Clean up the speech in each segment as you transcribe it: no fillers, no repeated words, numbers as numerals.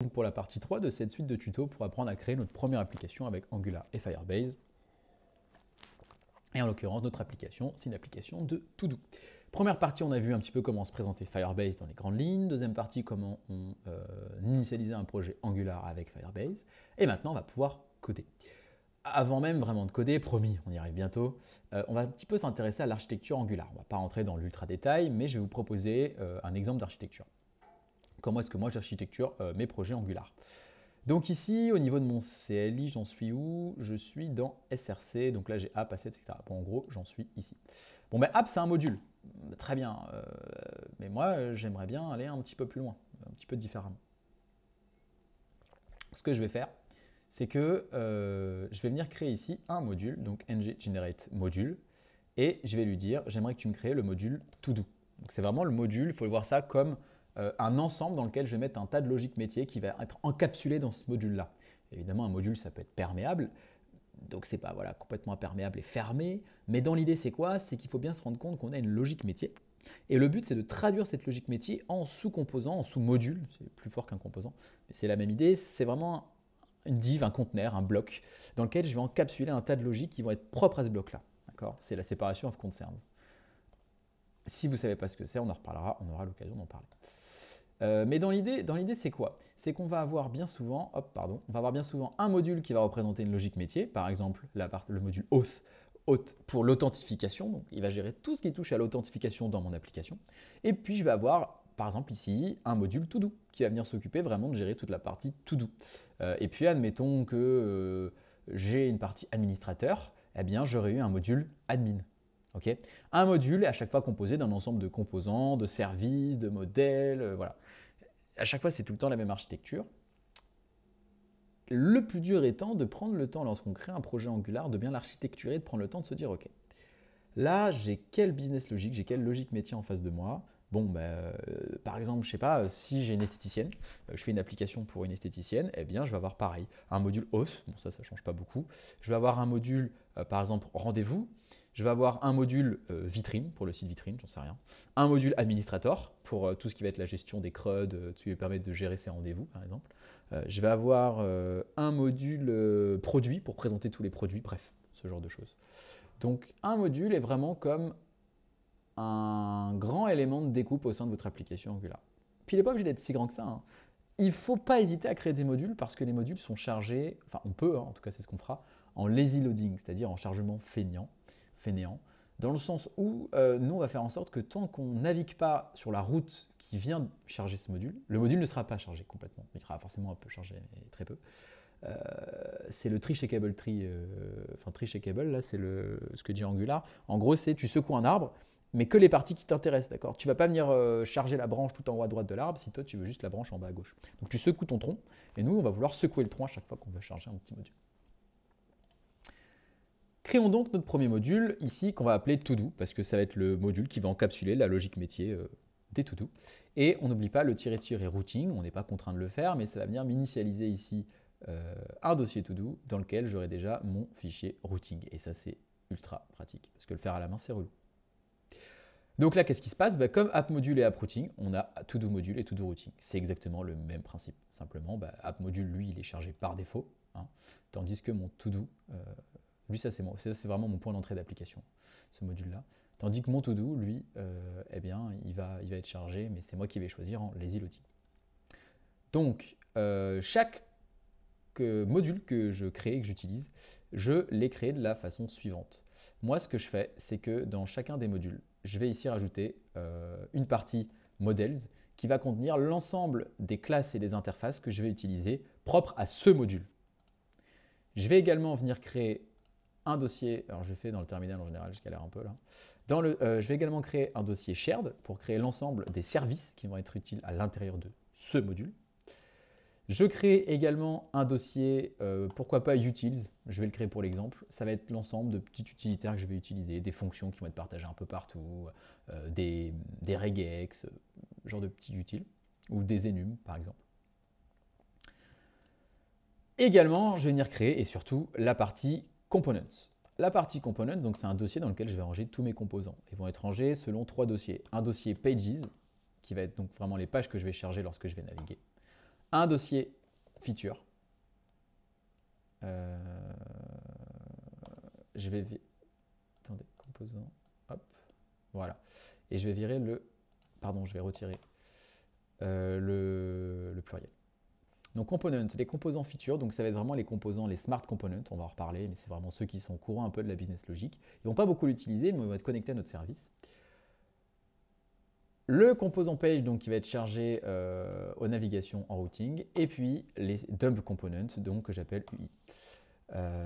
Donc pour la partie 3 de cette suite de tutos pour apprendre à créer notre première application avec Angular et Firebase. Et en l'occurrence, notre application, c'est une application de To-Do. Première partie, on a vu un petit peu comment se présenter Firebase dans les grandes lignes. Deuxième partie, comment on initialisait un projet Angular avec Firebase. Et maintenant, on va pouvoir coder. Avant même vraiment de coder, promis, on y arrive bientôt, on va un petit peu s'intéresser à l'architecture Angular. On ne va pas rentrer dans l'ultra détail, mais je vais vous proposer un exemple d'architecture. Comment est-ce que moi j'architecture mes projets Angular. Donc ici, au niveau de mon CLI, j'en suis où? Je suis dans SRC, donc là j'ai app, asset, etc. Bon, en gros, j'en suis ici. Bon, ben app, c'est un module. Très bien, mais moi, j'aimerais bien aller un petit peu plus loin, un petit peu différemment. Ce que je vais faire, c'est que je vais venir créer ici un module, donc ng-generate module, et je vais lui dire, j'aimerais que tu me crées le module to-do. Donc c'est vraiment le module, il faut le voir ça comme un ensemble dans lequel je vais mettre un tas de logiques métiers qui va être encapsulé dans ce module-là. Évidemment, un module, ça peut être perméable, donc c'est pas voilà, complètement imperméable et fermé, mais dans l'idée, c'est quoi? C'est qu'il faut bien se rendre compte qu'on a une logique métier, et le but, c'est de traduire cette logique métier en sous-composants, en sous-modules, c'est plus fort qu'un composant, mais c'est la même idée, c'est vraiment une div, un conteneur, un bloc, dans lequel je vais encapsuler un tas de logiques qui vont être propres à ce bloc-là. C'est la séparation of concerns. Si vous ne savez pas ce que c'est, on en reparlera, on aura l'occasion d'en parler. Mais dans l'idée, c'est quoi? C'est qu'on va avoir bien souvent, on va avoir bien souvent un module qui va représenter une logique métier, par exemple le module auth pour l'authentification, donc il va gérer tout ce qui touche à l'authentification dans mon application. Et puis je vais avoir, par exemple ici, un module to-do qui va venir s'occuper vraiment de gérer toute la partie to-do. Et puis admettons que j'ai une partie administrateur, eh bien j'aurais eu un module admin. Okay, un module est à chaque fois composé d'un ensemble de composants, de services, de modèles, voilà. À chaque fois, c'est tout le temps la même architecture. Le plus dur étant de prendre le temps, lorsqu'on crée un projet Angular, de bien l'architecturer, de prendre le temps de se dire, ok, là, j'ai quelle business logique, j'ai quelle logique métier en face de moi. Bon, par exemple, je sais pas, si j'ai une esthéticienne, je fais une application pour une esthéticienne, eh bien, je vais avoir pareil, un module auth, bon ça change pas beaucoup. Je vais avoir un module, par exemple, rendez-vous. Je vais avoir un module vitrine, pour le site vitrine, j'en sais rien. Un module administrator, pour tout ce qui va être la gestion des CRUD, qui va permettre de gérer ses rendez-vous, par exemple. Je vais avoir un module produit, pour présenter tous les produits, bref, ce genre de choses. Donc, un module est vraiment comme un grand élément de découpe au sein de votre application Angular. Puis il n'est pas obligé d'être si grand que ça, hein. Il ne faut pas hésiter à créer des modules parce que les modules sont chargés, enfin on peut, hein, en tout cas c'est ce qu'on fera, en lazy loading, c'est-à-dire en chargement fainéant, dans le sens où nous on va faire en sorte que tant qu'on ne navigue pas sur la route qui vient charger ce module, le module ne sera pas chargé complètement, il sera forcément un peu chargé, mais très peu. C'est le tree shakeable tree, tree shakeable, là c'est ce que dit Angular. En gros c'est tu secoues un arbre, mais que les parties qui t'intéressent, d'accord? Tu ne vas pas venir charger la branche tout en haut à droite de l'arbre si toi tu veux juste la branche en bas à gauche. Donc tu secoues ton tronc, et nous on va vouloir secouer le tronc à chaque fois qu'on veut charger un petit module. Créons donc notre premier module ici qu'on va appeler To-Do, parce que ça va être le module qui va encapsuler la logique métier des To-Do. Et on n'oublie pas le tiret routing, on n'est pas contraint de le faire, mais ça va venir m'initialiser ici un dossier To-Do dans lequel j'aurai déjà mon fichier routing. Et ça c'est ultra pratique, parce que le faire à la main c'est relou. Donc là, qu'est-ce qui se passe? Comme app module et app routing, on a to-do module et to-do routing. C'est exactement le même principe. Simplement, app module, lui, il est chargé par défaut, hein, tandis que mon to-do, lui, ça c'est vraiment mon point d'entrée d'application, ce module-là. Tandis que mon to-do, lui, eh bien, il va être chargé, mais c'est moi qui vais choisir en lazy loading. Donc, chaque module que je crée, que j'utilise, je l'ai créé de la façon suivante. Moi, ce que je fais, c'est que dans chacun des modules, je vais ici rajouter une partie models qui va contenir l'ensemble des classes et des interfaces que je vais utiliser propres à ce module. Je vais également venir créer un dossier, alors je le fais dans le terminal en général, je galère un peu là. Je vais également créer un dossier shared pour créer l'ensemble des services qui vont être utiles à l'intérieur de ce module. Je crée également un dossier, pourquoi pas utils, je vais le créer pour l'exemple. Ça va être l'ensemble de petits utilitaires que je vais utiliser, des fonctions qui vont être partagées un peu partout, des regex, genre de petits utiles, ou des enum par exemple. Également, je vais venir créer, et surtout, la partie components. La partie components, donc c'est un dossier dans lequel je vais ranger tous mes composants. Ils vont être rangés selon 3 dossiers. Un dossier pages, qui va être donc vraiment les pages que je vais charger lorsque je vais naviguer. un dossier feature. Je vais... Attendez, composant, hop, voilà. Et je vais virer le... Pardon, je vais retirer le pluriel. Donc component, les composants feature, donc ça va être vraiment les composants, les smart components, on va en reparler, mais c'est vraiment ceux qui sont au courant un peu de la business logic. Ils vont pas beaucoup l'utiliser, mais on va être connectés à notre service. Le composant page, donc qui va être chargé aux navigations en routing, et puis les dump components, donc que j'appelle UI.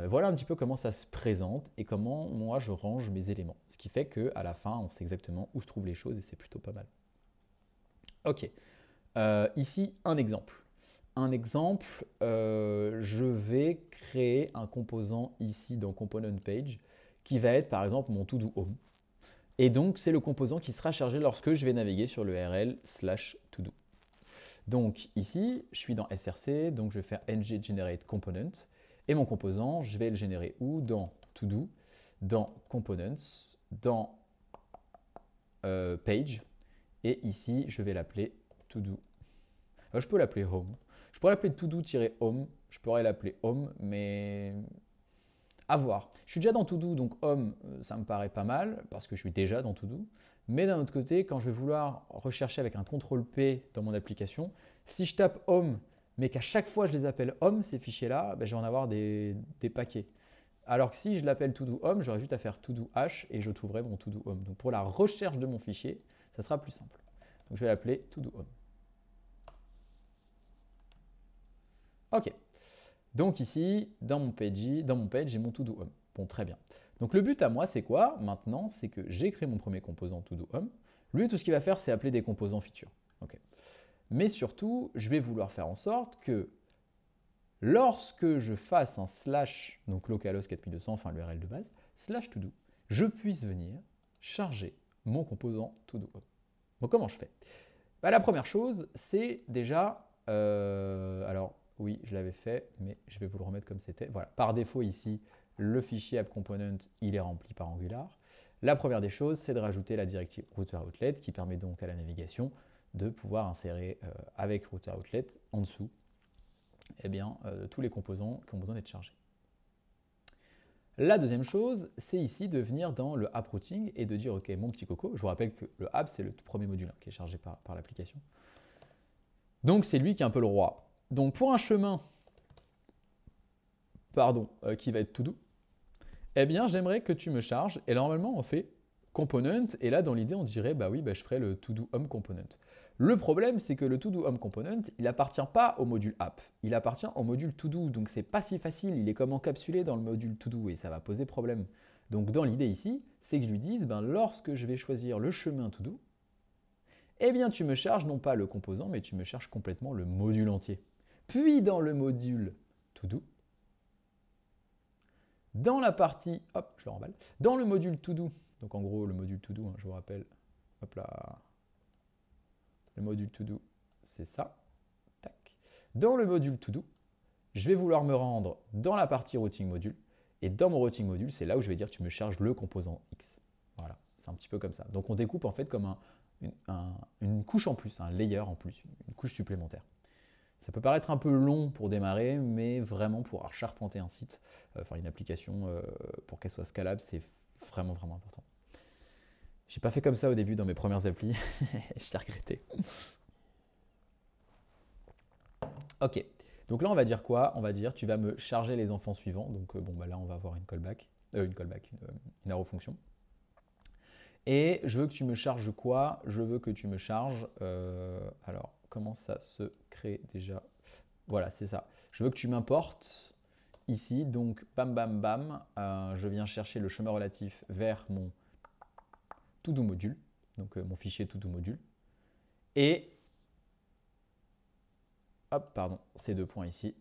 Voilà un petit peu comment ça se présente et comment moi je range mes éléments. Ce qui fait qu'à la fin, on sait exactement où se trouvent les choses et c'est plutôt pas mal. Ok, ici un exemple. Je vais créer un composant ici dans Component Page qui va être par exemple mon To-Do Home. Et donc, c'est le composant qui sera chargé lorsque je vais naviguer sur le URL/todo. Donc ici, je suis dans SRC, donc je vais faire ng generate component. Et mon composant, je vais le générer où? Dans To-Do, dans Components, dans Page. Et ici, je vais l'appeler To-Do. Je peux l'appeler Home. Je pourrais l'appeler To-Do-Home. Je pourrais l'appeler Home, mais à voir. Je suis déjà dans To-Do, donc Home, ça me paraît pas mal, parce que je suis déjà dans To-Do. Mais d'un autre côté, quand je vais vouloir rechercher avec un CTRL-P dans mon application, si je tape Home, mais qu'à chaque fois je les appelle Home, ces fichiers-là, ben, je vais en avoir des paquets. Alors que si je l'appelle To-Do Home, j'aurais juste à faire To-Do H et je trouverai mon To-Do Home. Donc pour la recherche de mon fichier, ça sera plus simple. Donc je vais l'appeler To-Do Home. Ok. Donc ici, dans mon page, j'ai mon To-Do Home. Bon, très bien. Donc le but à moi, c'est quoi maintenant? C'est que j'ai créé mon premier composant To-Do Home. Lui, tout ce qu'il va faire, c'est appeler des composants feature. Ok. Mais surtout, je vais vouloir faire en sorte que lorsque je fasse un slash, donc localhost 4200, enfin l'URL de base, slash to-do, je puisse venir charger mon composant To-Do Home. Donc comment je fais? Bah, la première chose, c'est déjà, alors oui, je l'avais fait, mais je vais vous le remettre comme c'était. Voilà, par défaut ici, le fichier app-component, il est rempli par Angular. La première des choses, c'est de rajouter la directive router-outlet qui permet donc à la navigation de pouvoir insérer avec router-outlet en dessous eh bien, tous les composants qui ont besoin d'être chargés. La deuxième chose, c'est ici de venir dans le app routing et de dire, OK, mon petit coco, je vous rappelle que le app, c'est le tout premier module qui est chargé par l'application. Donc, c'est lui qui est un peu le roi. Donc, pour un chemin qui va être to do, eh bien, j'aimerais que tu me charges. Et normalement, on fait component. Et là, dans l'idée, on dirait, bah oui, bah, je ferai le to-do home component. Le problème, c'est que le to-do home component, il n'appartient pas au module app. Il appartient au module to-do. Donc, c'est pas si facile. Il est comme encapsulé dans le module to-do et ça va poser problème. Donc, dans l'idée ici, c'est que je lui dise, ben, lorsque je vais choisir le chemin to-do, eh bien, tu me charges non pas le composant, mais tu me charges complètement le module entier. Puis, dans le module to-do, dans la partie, hop, je le remballe, dans le module to-do, donc en gros le module to-do, hein, je vous rappelle, hop là, le module to-do, c'est ça, tac. Dans le module to-do, je vais vouloir me rendre dans la partie routing module, et dans mon routing module, c'est là où je vais dire tu me charges le composant X. Voilà, c'est un petit peu comme ça. Donc on découpe en fait comme une couche en plus, un layer en plus, une couche supplémentaire. Ça peut paraître un peu long pour démarrer, mais vraiment pour charpenter un site, enfin une application, pour qu'elle soit scalable, c'est vraiment, vraiment important. J'ai pas fait comme ça au début dans mes premières applis, je l'ai regretté. Ok, donc là on va dire quoi? On va dire tu vas me charger les enfants suivants, donc bon bah là on va avoir une arrow fonction. Et je veux que tu me charges quoi? Je veux que tu me charges, alors comment ça se crée déjà? Voilà, c'est ça. Je veux que tu m'importes ici, donc bam bam bam, je viens chercher le chemin relatif vers mon to-do module, donc mon fichier to-do module, et hop, pardon, ces deux points ici.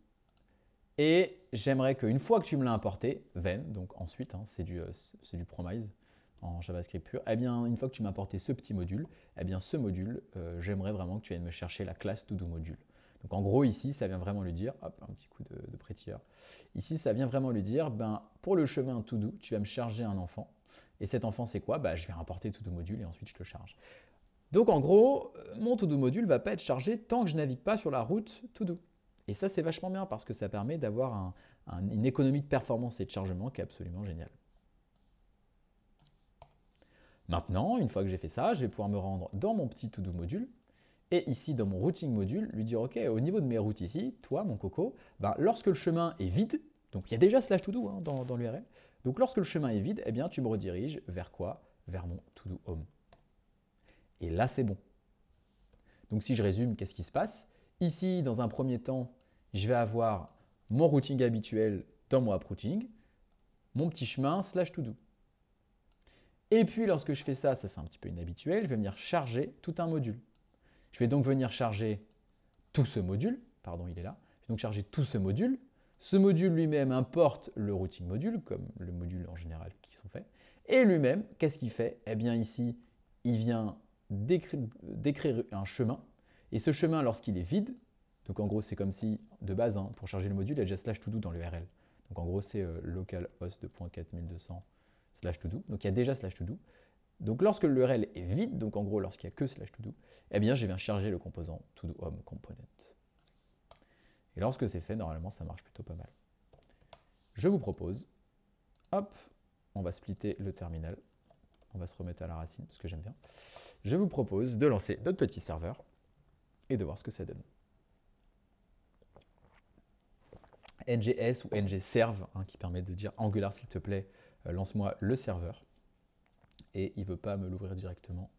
Et j'aimerais qu'une fois que tu me l'as importé, then, donc ensuite, hein, c'est du promise en JavaScript pur, eh bien, une fois que tu m'as importé ce petit module, eh bien, ce module, j'aimerais vraiment que tu viennes me chercher la classe to-do module. Donc en gros, ici, ça vient vraiment lui dire, hop, un petit coup de Prettier. Ici, ça vient vraiment lui dire, ben, pour le chemin to do, tu vas me charger un enfant. Et cet enfant, c'est quoi? Ben, je vais importer to do module et ensuite je te charge. Donc en gros, mon to-do module ne va pas être chargé tant que je ne navigue pas sur la route to-do. Et ça, c'est vachement bien parce que ça permet d'avoir une économie de performance et de chargement qui est absolument géniale. Maintenant, une fois que j'ai fait ça, je vais pouvoir me rendre dans mon petit to-do module et ici dans mon routing module, lui dire ok, au niveau de mes routes ici, toi mon coco, ben, lorsque le chemin est vide, donc il y a déjà slash to-do hein, dans l'URL, donc lorsque le chemin est vide, eh bien tu me rediriges vers quoi? Vers mon to-do home. Et là c'est bon. Donc si je résume, qu'est-ce qui se passe? Ici, dans un premier temps, je vais avoir mon routing habituel dans mon app routing, mon petit chemin slash to-do. Et puis lorsque je fais ça, ça c'est un petit peu inhabituel, je vais venir charger tout un module. Je vais donc venir charger tout ce module, pardon il est là, je vais donc charger tout ce module. Ce module lui-même importe le routing module, comme le module en général qui sont faits. Et lui-même, qu'est-ce qu'il fait? Eh bien ici, il vient décrire un chemin. Et ce chemin, lorsqu'il est vide, donc en gros c'est comme si, de base, hein, pour charger le module, il y a déjà slash to do dans l'URL. Donc en gros c'est localhost 2.4200 slash to do. Donc il y a déjà slash to do. Donc lorsque l'URL est vide, donc en gros lorsqu'il n'y a que slash to do, eh bien je viens charger le composant to do home component. Et lorsque c'est fait, normalement ça marche plutôt pas mal. Je vous propose, hop, on va splitter le terminal. On va se remettre à la racine parce que j'aime bien. Je vous propose de lancer notre petit serveur et de voir ce que ça donne. NGS ou ngserve, hein, qui permet de dire Angular s'il te plaît, lance-moi le serveur. Et il ne veut pas me l'ouvrir directement.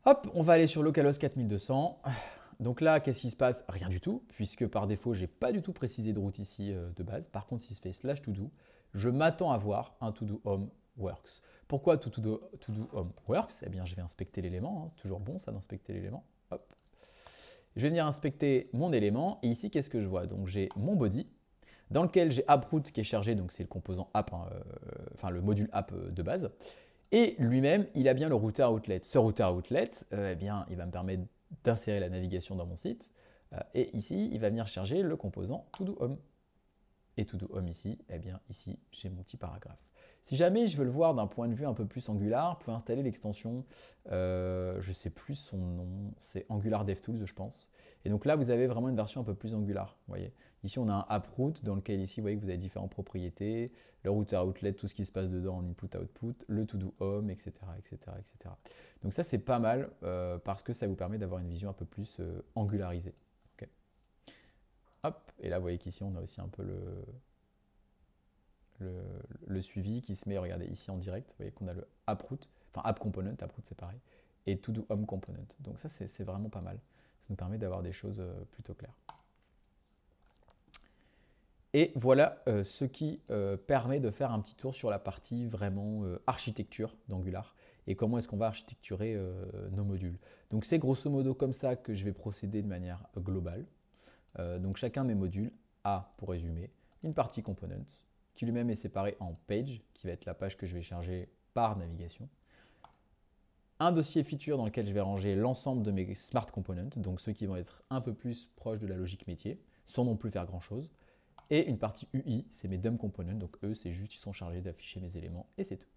Hop, on va aller sur localhost 4200. Donc là, qu'est-ce qui se passe? Rien du tout, puisque par défaut, je n'ai pas du tout précisé de route ici de base. Par contre, si je fais slash to do, je m'attends à voir un to do home works. Pourquoi to do home works? Eh bien, je vais inspecter l'élément. Hein. Toujours bon, ça, d'inspecter l'élément. Hop. Je vais venir inspecter mon élément. Et ici, qu'est-ce que je vois? Donc, j'ai mon body, dans lequel j'ai AppRoot qui est chargé, donc c'est le composant app, hein, enfin le module app de base. Et lui-même, il a bien le routeur outlet. Ce routeur outlet, eh bien, il va me permettre d'insérer la navigation dans mon site. Et ici, il va venir charger le composant todo home. Et todo home ici, eh bien, ici, j'ai mon petit paragraphe. Si jamais je veux le voir d'un point de vue un peu plus Angular, vous pouvez installer l'extension, je ne sais plus son nom, c'est Angular DevTools, je pense. Et donc là, vous avez vraiment une version un peu plus Angular. Vous voyez. Ici, on a un AppRoot dans lequel ici, vous voyez que vous avez différentes propriétés, le routeur outlet, tout ce qui se passe dedans en input-output, le to-do home, etc., etc., etc. Donc ça, c'est pas mal parce que ça vous permet d'avoir une vision un peu plus angularisée. Okay. Hop, et là, vous voyez qu'ici, on a aussi un peu le suivi qui se met, regardez, ici en direct. Vous voyez qu'on a le AppRoot, enfin App Component, AppRoot c'est pareil, et to-do home component. Donc ça, c'est vraiment pas mal. Ça nous permet d'avoir des choses plutôt claires. Et voilà ce qui permet de faire un petit tour sur la partie vraiment architecture d'Angular et comment est-ce qu'on va architecturer nos modules. Donc c'est grosso modo comme ça que je vais procéder de manière globale. Donc chacun de mes modules a, pour résumer, une partie component qui lui-même est séparée en page, qui va être la page que je vais charger par navigation. Un dossier feature dans lequel je vais ranger l'ensemble de mes smart components, donc ceux qui vont être un peu plus proches de la logique métier, sans non plus faire grand-chose. Et une partie UI, c'est mes DOM components, donc eux, c'est juste, ils sont chargés d'afficher mes éléments, et c'est tout.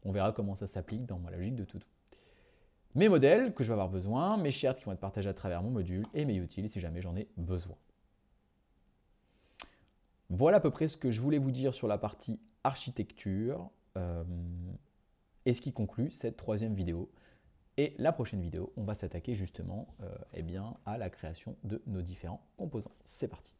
On verra comment ça s'applique dans ma logique de tout. Mes modèles que je vais avoir besoin, mes shared qui vont être partagés à travers mon module, et mes utils si jamais j'en ai besoin. Voilà à peu près ce que je voulais vous dire sur la partie architecture, et ce qui conclut cette troisième vidéo. Et la prochaine vidéo, on va s'attaquer justement eh bien, à la création de nos différents composants. C'est parti!